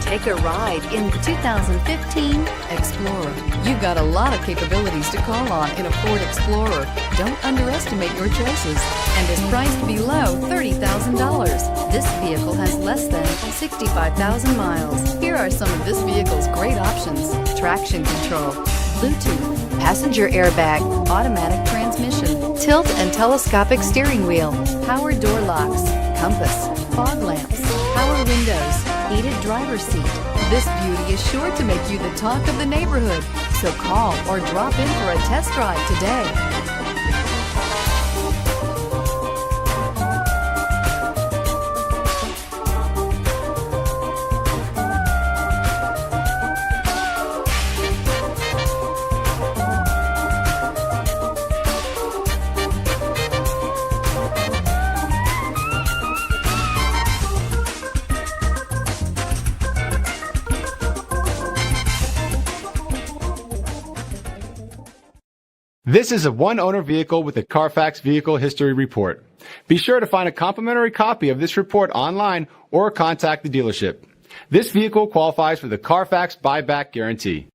Take a ride in the 2015 Explorer. You've got a lot of capabilities to call on in a Ford Explorer. Don't underestimate your choices, and is priced below $30,000. This vehicle has less than 65,000 miles. Here are some of this vehicle's great options: traction control, Bluetooth, passenger airbag, automatic transmission, tilt and telescopic steering wheel, power door locks, compass, fog lamps, power windows, heated driver's seat. This beauty is sure to make you the talk of the neighborhood. So call or drop in for a test drive today. This is a one-owner vehicle with a Carfax Vehicle History Report. Be sure to find a complimentary copy of this report online or contact the dealership. This vehicle qualifies for the Carfax Buyback Guarantee.